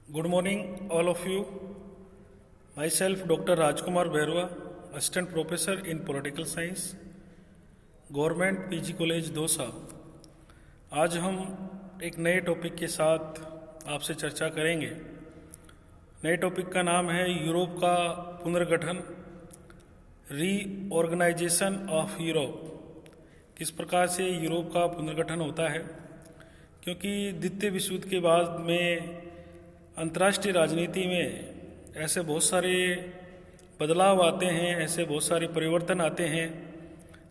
Good morning, all of you. Myself, Dr. Rajkumar Bhairwa, Assistant Professor in Political Science, Government PG College dosa. आज हम एक नए topic के साथ आपसे चर्चा करेंगे। नए टॉपिक का नाम है यूरोप का पुनर्गठन, रीऑर्गेनाइजेशन ऑफ यूरोप। किस प्रकार से यूरोप का पुनर्गठन होता है, क्योंकि द्वितीय विश्व युद्ध के बाद में अंतर्राष्ट्रीय राजनीति में ऐसे बहुत सारे बदलाव आते हैं, ऐसे बहुत सारे परिवर्तन आते हैं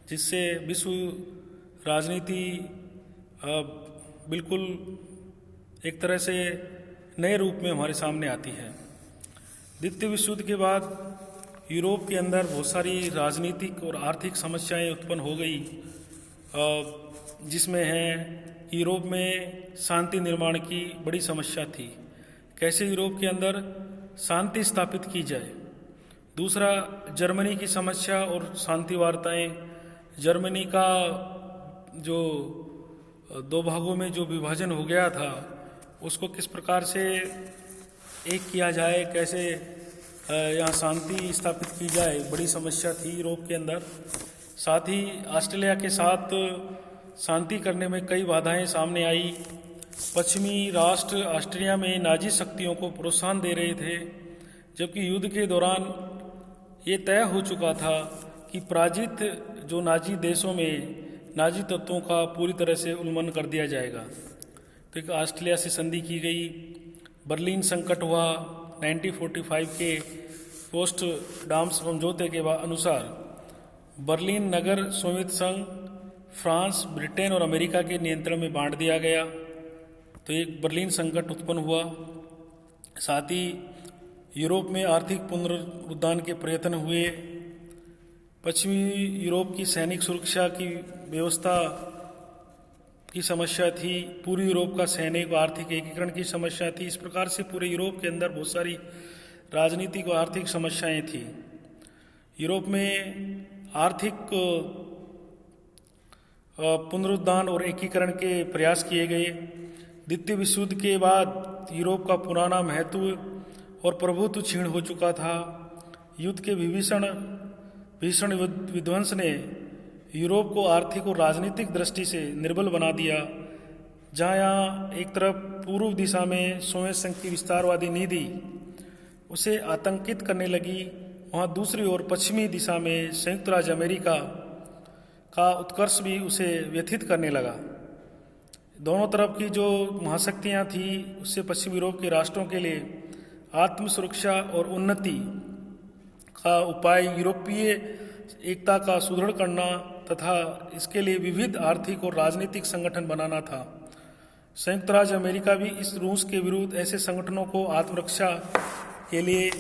जिससे विश्व राजनीति बिल्कुल एक तरह से नए रूप में हमारे सामने आती है। द्वितीय विश्व युद्ध के बाद यूरोप के अंदर बहुत सारी राजनीतिक और आर्थिक समस्याएं उत्पन्न हो गई, जिसमें है यूरोप में शांति निर्माण की बड़ी समस्या थी। कैसे यूरोप के अंदर शांति स्थापित की जाए। दूसरा, जर्मनी की समस्या और शांति वार्ताएं। जर्मनी का जो दो भागों में जो विभाजन हो गया था, उसको किस प्रकार से एक किया जाए, कैसे यहाँ शांति स्थापित की जाए, बड़ी समस्या थी यूरोप के अंदर। साथ ही ऑस्ट्रेलिया के साथ शांति करने में कई बाधाएं सामने आई। पश्चिमी राष्ट्र ऑस्ट्रिया में नाजी शक्तियों को प्रोत्साहन दे रहे थे, जबकि युद्ध के दौरान ये तय हो चुका था कि पराजित जो नाजी देशों में नाजी तत्वों का पूरी तरह से उन्मूलन कर दिया जाएगा। तो एक ऑस्ट्रेलिया से संधि की गई। बर्लिन संकट हुआ। 1945 के पोस्ट डाम्स समझौते के अनुसार बर्लिन नगर सोवियत संघ, फ्रांस, ब्रिटेन और अमेरिका के नियंत्रण में बांट दिया गया। तो एक बर्लिन संकट उत्पन्न हुआ। साथ ही यूरोप में आर्थिक पुनरुत्थान के प्रयत्न हुए। पश्चिमी यूरोप की सैनिक सुरक्षा की व्यवस्था की समस्या थी। पूर्वी यूरोप का सैनिक व आर्थिक एकीकरण की समस्या थी। इस प्रकार से पूरे यूरोप के अंदर बहुत सारी राजनीतिक व आर्थिक समस्याएं थी। यूरोप में आर्थिक पुनरुत्थान और एकीकरण के प्रयास किए गए। द्वितीय विश्व युद्ध के बाद यूरोप का पुराना महत्व और प्रभुत्व क्षीण हो चुका था। युद्ध के भीषण विध्वंस ने यूरोप को आर्थिक और राजनीतिक दृष्टि से निर्बल बना दिया। जहाँ यहाँ एक तरफ पूर्व दिशा में सोवियत संघ की विस्तारवादी नीति उसे आतंकित करने लगी, वहाँ दूसरी ओर पश्चिमी दिशा में संयुक्त राज्य अमेरिका का उत्कर्ष भी उसे व्यथित करने लगा। दोनों तरफ की जो महाशक्तियाँ थी, उससे पश्चिम यूरोप के राष्ट्रों के लिए आत्म सुरक्षा और उन्नति का उपाय यूरोपीय एकता का सुदृढ़ करना तथा इसके लिए विविध आर्थिक और राजनीतिक संगठन बनाना था। संयुक्त राज्य अमेरिका भी इस रूस के विरुद्ध ऐसे संगठनों को आत्मरक्षा के लिए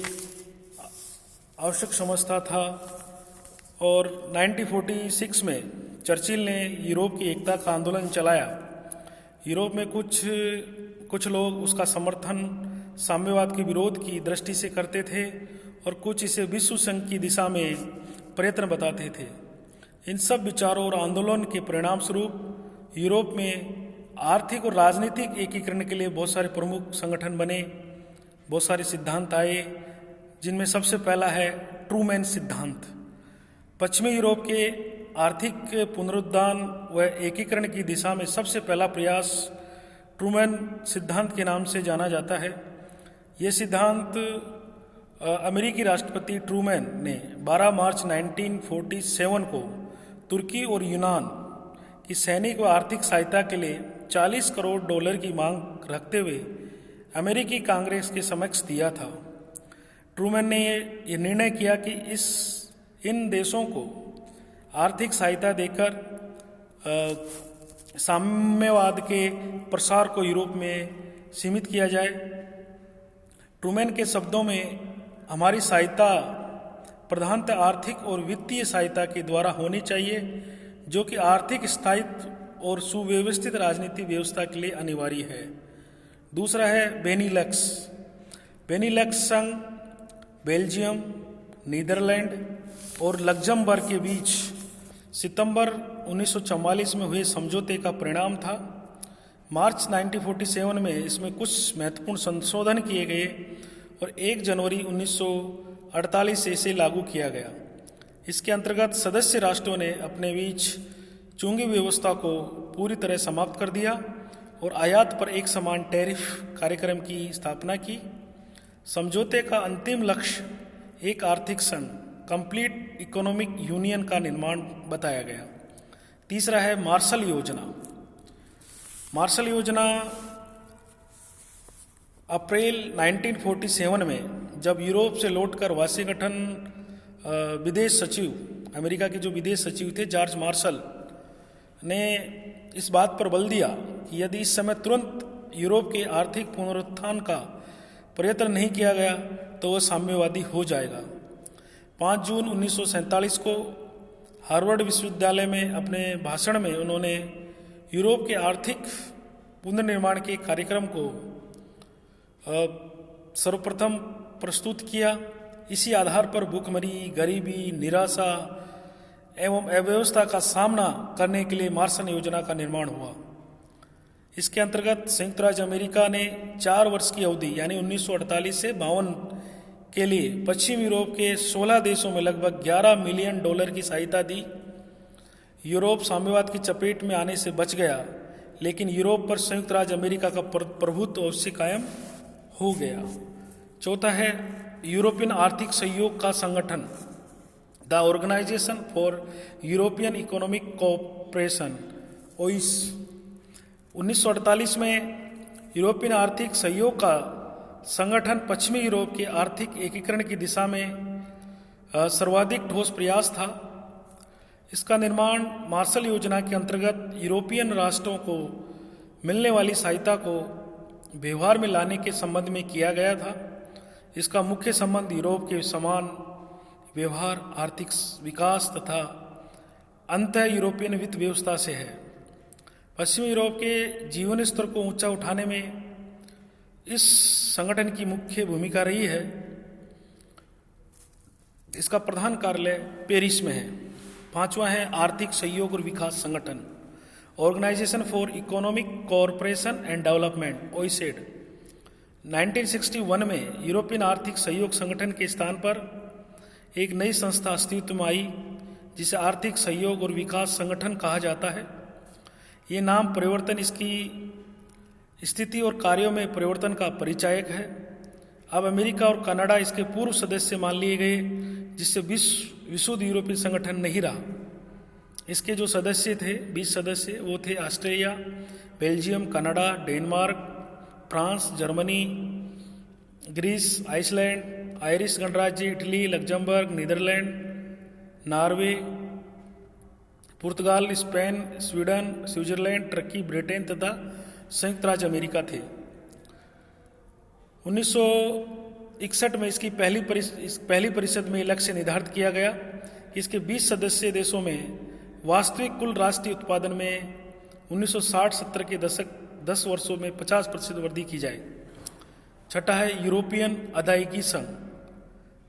आवश्यक समझता था। और 1946 में चर्चिल ने यूरोप की एकता का आंदोलन चलाया। यूरोप में कुछ लोग उसका समर्थन साम्यवाद के विरोध की दृष्टि से करते थे और कुछ इसे विश्व संघ की दिशा में प्रयत्न बताते थे। इन सब विचारों और आंदोलन के परिणाम स्वरूप यूरोप में आर्थिक और राजनीतिक एकीकरण के लिए बहुत सारे प्रमुख संगठन बने, बहुत सारे सिद्धांत आए, जिनमें सबसे पहला है ट्रूमैन सिद्धांत। पश्चिमी यूरोप के आर्थिक पुनरुत्थान व एकीकरण की दिशा में सबसे पहला प्रयास ट्रूमैन सिद्धांत के नाम से जाना जाता है। ये सिद्धांत अमेरिकी राष्ट्रपति ट्रूमैन ने 12 मार्च 1947 को तुर्की और यूनान की सैनिक व आर्थिक सहायता के लिए $40 करोड़ की मांग रखते हुए अमेरिकी कांग्रेस के समक्ष दिया था। ट्रूमैन ने ये निर्णय किया कि इन देशों को आर्थिक सहायता देकर साम्यवाद के प्रसार को यूरोप में सीमित किया जाए। ट्रूमैन के शब्दों में हमारी सहायता प्रधानतः आर्थिक और वित्तीय सहायता के द्वारा होनी चाहिए, जो कि आर्थिक स्थायित्व और सुव्यवस्थित राजनीतिक व्यवस्था के लिए अनिवार्य है। दूसरा है बेनीलक्स। बेनीलक्स संघ बेल्जियम, नीदरलैंड और लग्जमबर्ग के बीच सितंबर 1944 में हुए समझौते का परिणाम था। मार्च 1947 में इसमें कुछ महत्वपूर्ण संशोधन किए गए और 1 जनवरी 1948 से इसे लागू किया गया। इसके अंतर्गत सदस्य राष्ट्रों ने अपने बीच चुंगी व्यवस्था को पूरी तरह समाप्त कर दिया और आयात पर एक समान टैरिफ कार्यक्रम की स्थापना की। समझौते का अंतिम लक्ष्य एक आर्थिक संघ, कंप्लीट इकोनॉमिक यूनियन का निर्माण बताया गया। तीसरा है मार्शल योजना। मार्शल योजना अप्रैल 1947 में जब यूरोप से लौटकर वाशिंगटन विदेश सचिव, अमेरिका के जो विदेश सचिव थे जॉर्ज मार्शल ने इस बात पर बल दिया कि यदि इस समय तुरंत यूरोप के आर्थिक पुनरुत्थान का प्रयत्न नहीं किया गया तो वह साम्यवादी हो जाएगा। 5 जून 1947 को हार्वर्ड विश्वविद्यालय में अपने भाषण में उन्होंने यूरोप के आर्थिक पुनर्निर्माण के कार्यक्रम को सर्वप्रथम प्रस्तुत किया। इसी आधार पर भूखमरी, गरीबी, निराशा एवं अव्यवस्था का सामना करने के लिए मार्शल योजना का निर्माण हुआ। इसके अंतर्गत संयुक्त राज्य अमेरिका ने 4 वर्ष की अवधि यानी 1948 से 52 के लिए पश्चिम यूरोप के 16 देशों में लगभग $11 मिलियन की सहायता दी। यूरोप साम्यवाद की चपेट में आने से बच गया, लेकिन यूरोप पर संयुक्त राज्य अमेरिका का प्रभुत्व अवश्य कायम हो गया। चौथा है यूरोपियन आर्थिक सहयोग का संगठन, the organisation for European economic cooperation, ओइस। 1948 में यूरोपियन आर्थिक सहयोग का संगठन पश्चिमी यूरोप के आर्थिक एकीकरण की दिशा में सर्वाधिक ठोस प्रयास था। इसका निर्माण मार्शल योजना के अंतर्गत यूरोपियन राष्ट्रों को मिलने वाली सहायता को व्यवहार में लाने के संबंध में किया गया था। इसका मुख्य संबंध यूरोप के समान व्यवहार, आर्थिक विकास तथा अंत यूरोपियन वित्त व्यवस्था से है। पश्चिमी यूरोप के जीवन स्तर को ऊंचा उठाने में इस संगठन की मुख्य भूमिका रही है। इसका प्रधान कार्यालय पेरिस में है। 5वां है आर्थिक सहयोग और विकास संगठन, organisation for economic cooperation and development, OECD. 1961 में यूरोपियन आर्थिक सहयोग संगठन के स्थान पर एक नई संस्था अस्तित्व में आई जिसे आर्थिक सहयोग और विकास संगठन कहा जाता है। ये नाम परिवर्तन इसकी स्थिति और कार्यों में परिवर्तन का परिचायक है। अब अमेरिका और कनाडा इसके पूर्व सदस्य मान लिए गए, जिससे विशुद्ध यूरोपीय संगठन नहीं रहा। इसके जो सदस्य थे 20 सदस्य, वो थे Australia, Belgium, Canada, Denmark, France, Germany, Greece, Iceland, Irish गणराज्य, इटली, लग्जमबर्ग, नीदरलैंड, नॉर्वे, पुर्तगाल, Spain, Sweden, Switzerland, Turkey, Britain तथा संयुक्त राज्य अमेरिका थे। 1961 में इसकी पहली परिषद में लक्ष्य निर्धारित किया गया कि इसके 20 सदस्य देशों में वास्तविक कुल राष्ट्रीय उत्पादन में 1960-70 के दशक 10 वर्षों में 50% वृद्धि की जाए। छठा है यूरोपियन अदायगी संघ।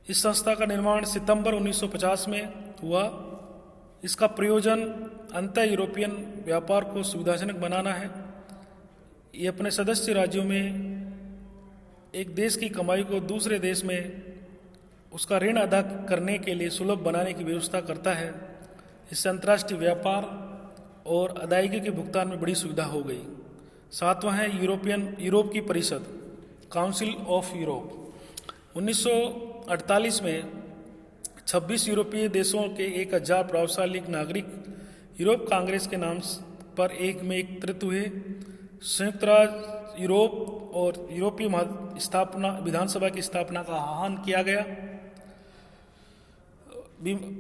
इस संस्था का निर्माण सितंबर 1950 में हुआ। इसका प्रयोजन अंतर यूरोपियन व्यापार को सुविधाजनक बनाना है। ये अपने सदस्य राज्यों में एक देश की कमाई को दूसरे देश में उसका ऋण अदा करने के लिए सुलभ बनाने की व्यवस्था करता है। इससे अंतर्राष्ट्रीय व्यापार और अदायगी के भुगतान में बड़ी सुविधा हो गई। 7वां है यूरोप की परिषद, काउंसिल ऑफ यूरोप। 1948 में 26 यूरोपीय देशों के 1000 प्रभावशाली नागरिक यूरोप कांग्रेस के नाम पर एक में एकत्रित हुए। संयुक्त राज्य यूरोप और यूरोपीय विधानसभा की स्थापना का आह्वान किया गया।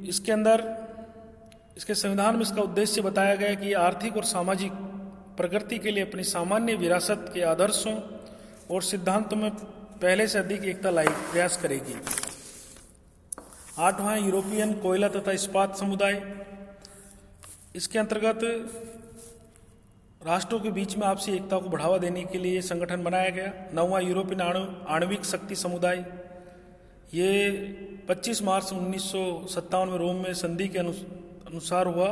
इसके अंदर इसके संविधान में इसका उद्देश्य बताया गया कि आर्थिक और सामाजिक प्रगति के लिए अपनी सामान्य विरासत के आदर्शों और सिद्धांतों में पहले से अधिक एकता लाई प्रयास करेगी। 8वां यूरोपियन कोयला तथा इस्पात समुदाय। इसके अंतर्गत राष्ट्रों के बीच में आपसी एकता को बढ़ावा देने के लिए संगठन बनाया गया। 9वां यूरोपियन आणविक शक्ति समुदाय। ये 25 मार्च 1957 में रोम में संधि के अनुसार हुआ।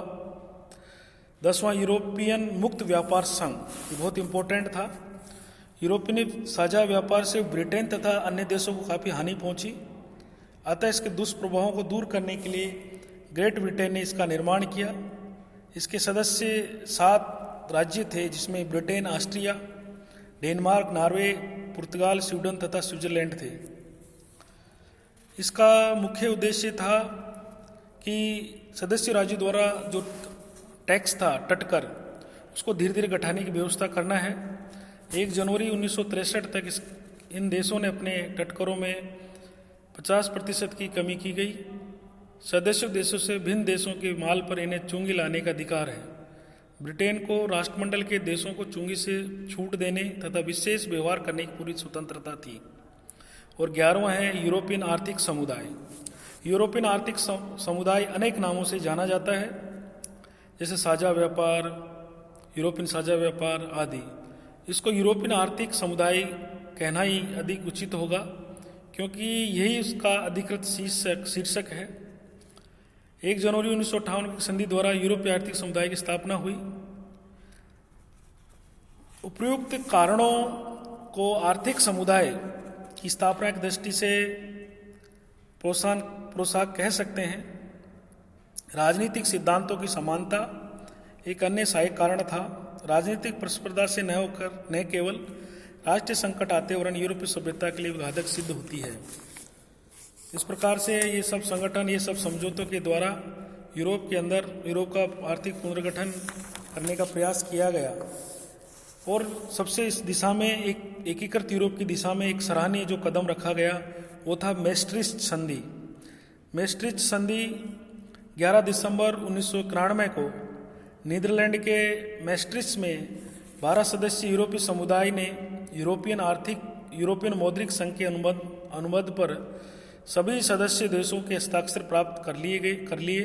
10वां यूरोपियन मुक्त व्यापार संघ, ये बहुत इंपॉर्टेंट था। यूरोपीय साझा व्यापार से ब्रिटेन तथा अन्य देशों को काफ़ी हानि पहुंची, अतः इसके दुष्प्रभावों को दूर करने के लिए ग्रेट ब्रिटेन ने इसका निर्माण किया। इसके सदस्य 7 राज्य थे, जिसमें ब्रिटेन, ऑस्ट्रिया, डेनमार्क, नॉर्वे, पुर्तगाल, स्वीडन तथा स्विट्जरलैंड थे। इसका मुख्य उद्देश्य था कि सदस्य राज्यों द्वारा जो टैक्स था टटकर, उसको धीरे धीरे घटाने की व्यवस्था करना है। 1 जनवरी 1963 तक इन देशों ने अपने टटकरों में 50% की कमी की गई। सदस्य देशों से भिन्न देशों के माल पर इन्हें चुंगी लाने का अधिकार है। ब्रिटेन को राष्ट्रमंडल के देशों को चुंगी से छूट देने तथा विशेष व्यवहार करने की पूरी स्वतंत्रता थी। और 11वां है यूरोपियन आर्थिक समुदाय। यूरोपियन आर्थिक समुदाय अनेक नामों से जाना जाता है, जैसे साझा व्यापार, यूरोपियन साझा व्यापार आदि। इसको यूरोपियन आर्थिक समुदाय कहना ही अधिक उचित होगा, क्योंकि यही उसका अधिकृत शीर्षक है। 1 जनवरी 1958 की संधि द्वारा यूरोपीय आर्थिक समुदाय की स्थापना हुई। उपयुक्त कारणों को आर्थिक समुदाय की स्थापना की दृष्टि से प्रोत्साहक कह सकते हैं। राजनीतिक सिद्धांतों की समानता एक अन्य सहायक कारण था। राजनीतिक प्रतिस्पर्धा से न केवल राष्ट्रीय संकट आते वरन यूरोपीय सभ्यता के लिए घातक सिद्ध होती है। इस प्रकार से ये सब संगठन, ये सब समझौतों के द्वारा यूरोप के अंदर यूरोप का आर्थिक पुनर्गठन करने का प्रयास किया गया। और सबसे इस दिशा में एक एकीकृत यूरोप की दिशा में एक सराहनीय जो कदम रखा गया वो था मैस्ट्रिक्ट संधि। मैस्ट्रिक्ट संधि 11 दिसंबर 1991 को नीदरलैंड के मैस्ट्रिक्ट में 12 सदस्यीय यूरोपीय समुदाय ने यूरोपियन मौद्रिक संघ के अनुबंध पर सभी सदस्य देशों के हस्ताक्षर प्राप्त कर लिए,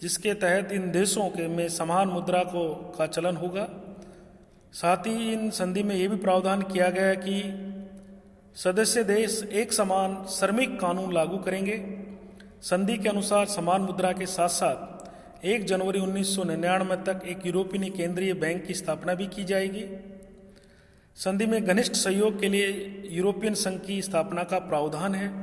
जिसके तहत इन देशों के में समान मुद्रा का चलन होगा। साथ ही इन संधि में यह भी प्रावधान किया गया है कि सदस्य देश एक समान श्रमिक कानून लागू करेंगे। संधि के अनुसार समान मुद्रा के साथ साथ 1 जनवरी 1999 तक एक यूरोपीय केंद्रीय बैंक की स्थापना भी की जाएगी। संधि में घनिष्ठ सहयोग के लिए यूरोपियन संघ की स्थापना का प्रावधान है।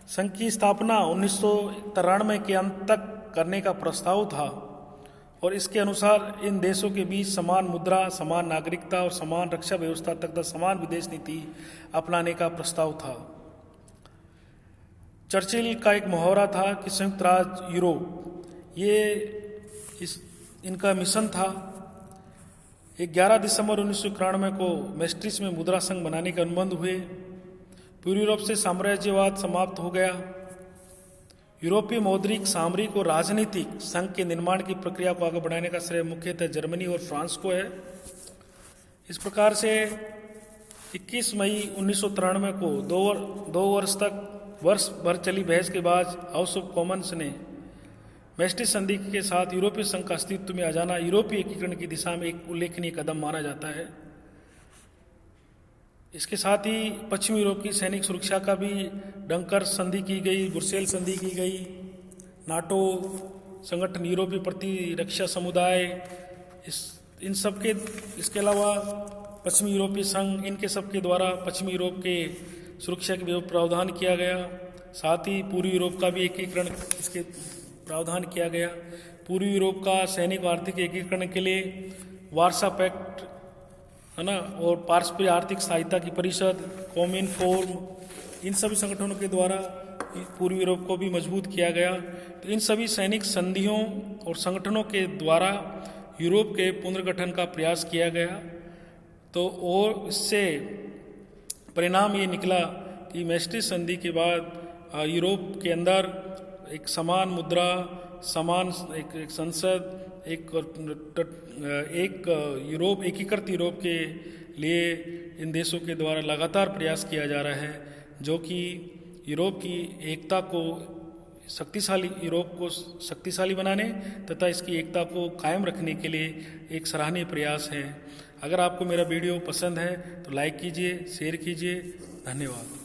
संघ की स्थापना 1993 के अंत तक करने का प्रस्ताव था और इसके अनुसार इन देशों के बीच समान मुद्रा, समान नागरिकता और समान रक्षा व्यवस्था तथा समान विदेश नीति अपनाने का प्रस्ताव था। चर्चिल का एक मुहावरा था कि संयुक्त राज्य यूरोप, इनका मिशन था। 11 दिसंबर 1991 को मैस्ट्रिक्ट में मुद्रा संघ बनाने के अनुबंध हुए। पूर्वी यूरोप से साम्राज्यवाद समाप्त हो गया। यूरोपीय मौद्रिक, सामरिक और राजनीतिक संघ के निर्माण की प्रक्रिया को आगे बढ़ाने का श्रेय मुख्यतः जर्मनी और फ्रांस को है। इस प्रकार से 21 मई 1993 को दो वर्ष भर चली बहस के बाद हाउस ऑफ कॉमन्स ने मैस्ट्रिक्ट संधि के साथ यूरोपीय संघ का अस्तित्व में आ जाना यूरोपीय एकीकरण की दिशा में एक उल्लेखनीय कदम माना जाता है। इसके साथ ही पश्चिमी यूरोप की सैनिक सुरक्षा का भी डंकर संधि की गई, ब्रुसेल संधि की गई, नाटो संगठन, यूरोपीय प्रतिरक्षा समुदाय, इन सब के, इसके अलावा पश्चिमी यूरोपीय संघ, इनके सब के द्वारा पश्चिमी यूरोप के सुरक्षा के प्रावधान किया गया। साथ ही पूर्वी यूरोप का भी एकीकरण इसके प्रावधान किया गया। पूर्वी यूरोप का सैनिक और आर्थिक एकीकरण के लिए वार्सा पैक्ट है ना, और पारस्परिक आर्थिक सहायता की परिषद, कॉमन फोरम, इन सभी संगठनों के द्वारा पूर्वी यूरोप को भी मजबूत किया गया। तो इन सभी सैनिक संधियों और संगठनों के द्वारा यूरोप के पुनर्गठन का प्रयास किया गया। तो और इससे परिणाम ये निकला कि मैस्ट्रिक्ट संधि के बाद यूरोप के अंदर एक समान मुद्रा, समान एक संसद, एक यूरोप, एकीकृत यूरोप के लिए इन देशों के द्वारा लगातार प्रयास किया जा रहा है, जो कि यूरोप की एकता को शक्तिशाली बनाने तथा इसकी एकता को कायम रखने के लिए एक सराहनीय प्रयास है। अगर आपको मेरा वीडियो पसंद है तो लाइक कीजिए, शेयर कीजिए। धन्यवाद।